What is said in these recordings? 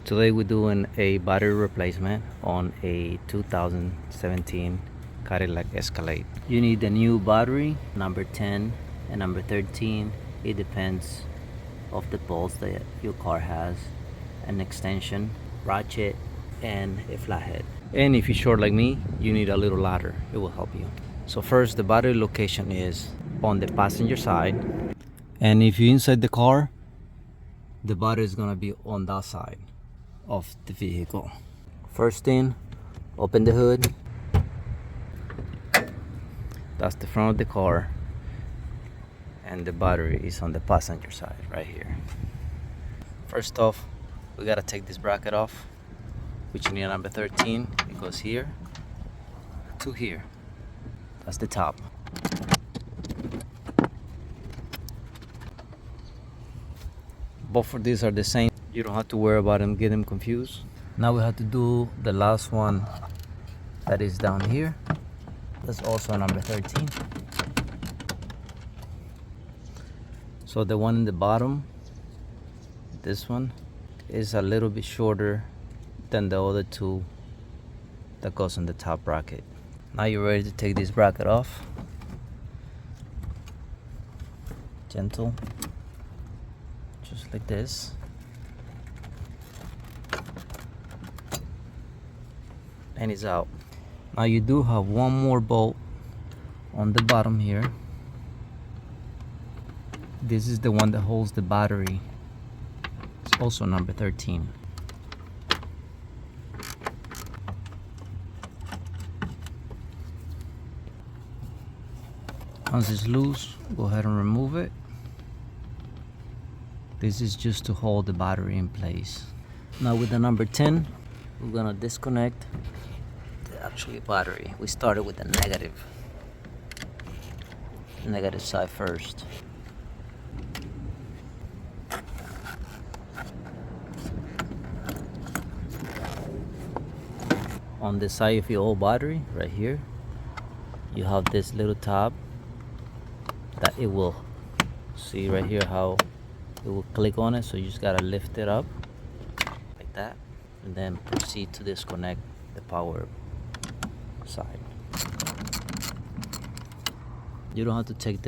Today we're doing a battery replacement on a 2017 Cadillac Escalade. You need a new battery, number 10 and number 13. It depends of the bolts that your car has, an extension, ratchet, and a flathead. And if you're short like me, you need a little ladder. It will help you. So first, the battery location is on the passenger side. And if you're inside the car, the battery is gonna be on that side of the vehicle. First thing, open the hood. That's the front of the car, and the battery is on the passenger side right here. First off, we gotta take this bracket off, which you need a number 13. It goes here to here. That's the top. Both of these are the same. You don't have to worry about them, get them confused. Now we have to do the last one that is down here. That's also number 13. So the one in the bottom, this one, is a little bit shorter than the other two that goes on the top bracket. Now you're ready to take this bracket off. Gentle, just like this. And it's out. Now you do have one more bolt on the bottom here. This is the one that holds the battery. It's also number 13. Once it's loose, go ahead and remove it. This is just to hold the battery in place. Now with the number 10, we're gonna disconnect the actual battery. We started with the negative side first. On the side of your old battery, right here, you have this little tab that it will, see right here how it will click on it. So you just gotta lift it up like that, and then proceed to disconnect the power side. You don't have to take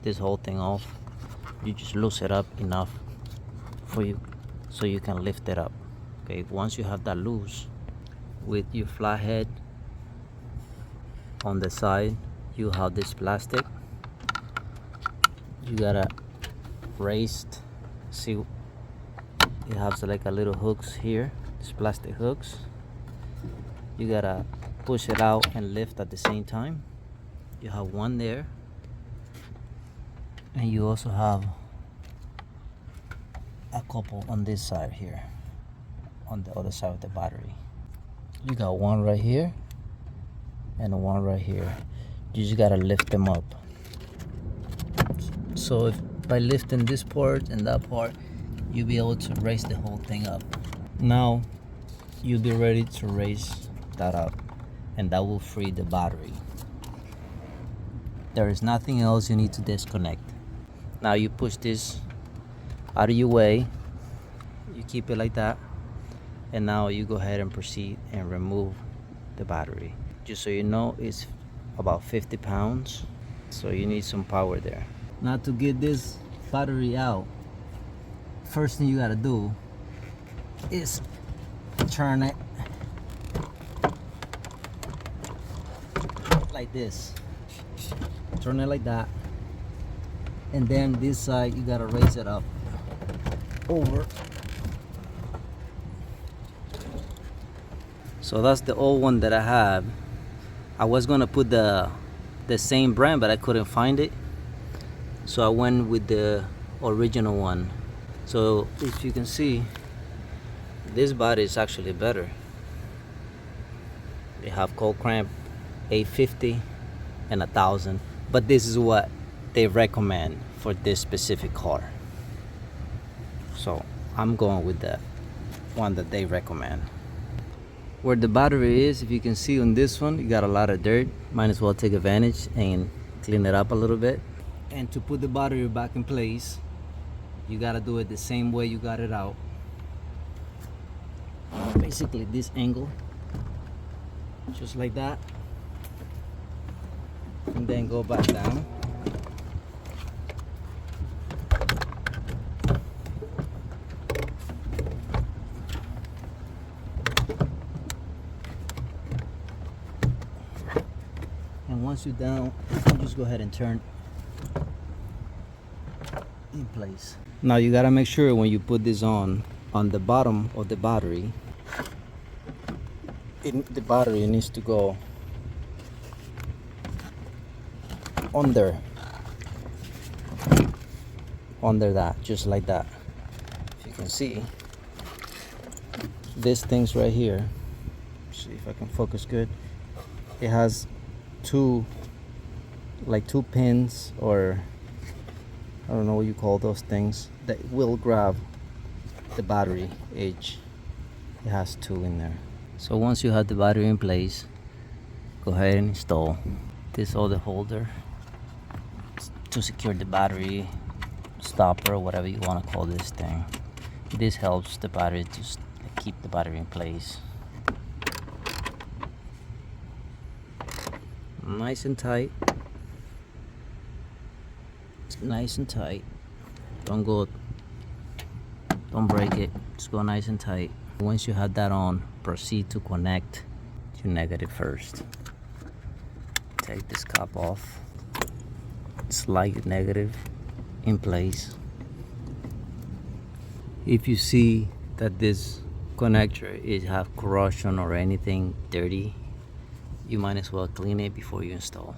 this whole thing off. You just loose it up enough for you so you can lift it up. Okay, once you have that loose, with your flathead on the side, you have this plastic. You gotta raise, see it has like a little hooks here, these plastic hooks. You gotta push it out and lift at the same time. You have one there, and you also have a couple on this side here, on the other side of the battery. You got one right here and one right here. You just gotta lift them up. So if by lifting this part and that part, you'll be able to raise the whole thing up. Now you'll be ready to raise that up, and that will free the battery. There is nothing else you need to disconnect. Now you push this out of your way, you keep it like that, and now you go ahead and proceed and remove the battery. Just so you know, it's about 50 pounds, so you need some power there. Now to get this battery out, first thing you gotta do is turn it like this. Turn it like that, and then this side you gotta raise it up over. So that's the old one that I have. I was gonna put the same brand, but I couldn't find it, so I went with the original one. So if you can see, this body is actually better. They have cold cramp 850 and 1000, but this is what they recommend for this specific car. So I'm going with the one that they recommend. Where the battery is, if you can see on this one, you got a lot of dirt. Might as well take advantage and clean it up a little bit. And to put the battery back in place, you gotta do it the same way you got it out. basically this angle, just like that, and then go back down. And once you're down, you just go ahead and turn in place. Now you gotta make sure when you put this on the bottom of the battery, the battery needs to go under that, just like that. If you can see these things right here, see if I can focus good, it has two pins, or I don't know what you call those things, that will grab the battery edge. It has two in there. So once you have the battery in place, go ahead and install this other holder to secure the battery stopper, whatever you want to call this thing. This helps the battery to keep the battery in place. Nice and tight. Nice and tight. Don't break it. Just go nice and tight. Once you have that on, proceed to connect to negative first. Take this cap off. Slide negative in place. If you see that this connector is have corrosion or anything dirty, you might as well clean it before you install.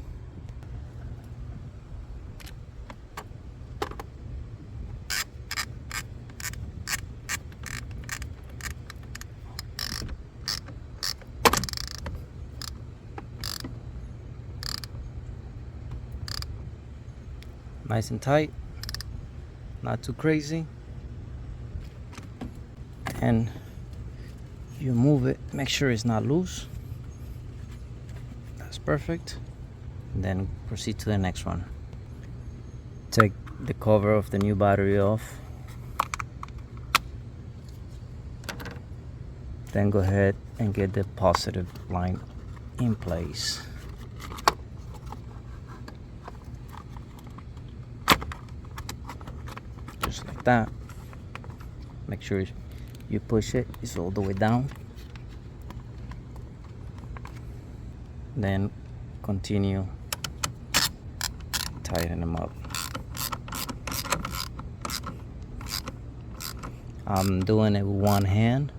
Nice and tight, not too crazy. And you move it, make sure it's not loose. That's perfect. And then proceed to the next one. Take the cover of the new battery off. Then go ahead and get the positive line in place. Just like that. Make sure you push it, it's all the way down. Then continue tighten them up. I'm doing it with one hand,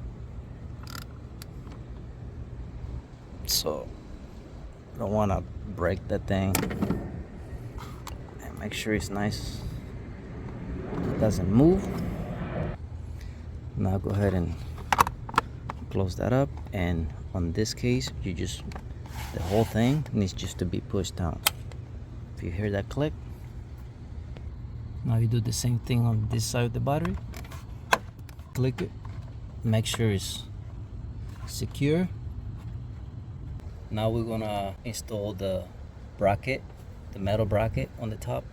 so I don't want to break that thing. And make sure it's nice, it doesn't move. Now go ahead and close that up, and on this case you just, the whole thing needs just to be pushed down. If you hear that click, now you do the same thing on this side of the battery. Click it, make sure it's secure. Now we're gonna install the bracket, the metal bracket on the top.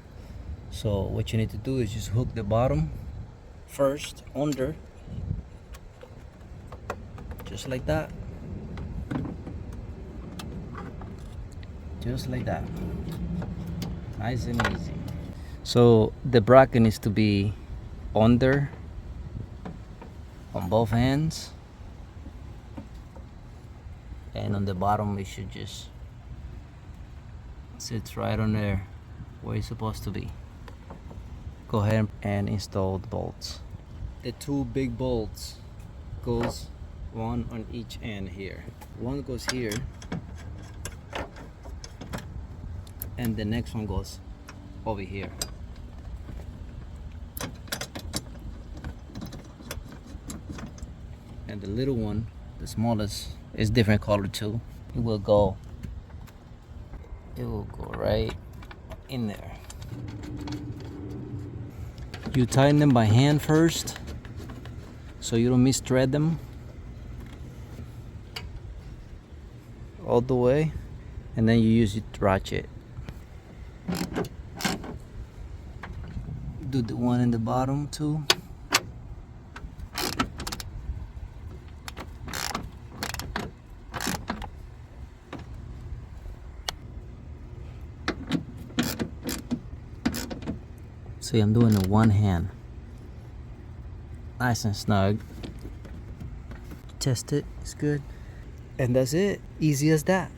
So what you need to do is just hook the bottom first under, just like that, just like that, nice and easy. So the bracket needs to be under on both hands, and on the bottom it should just sit right on there where it's supposed to be. Go ahead and install the bolts. The two big bolts goes one on each end here. One goes here, and the next one goes over here. And the little one, the smallest, is different color too. It will go right in there. You tighten them by hand first so you don't misthread them all the way, and then you use it to ratchet. Do the one in the bottom too. See, I'm doing it one hand. Nice and snug. Test it, it's good. And that's it, easy as that.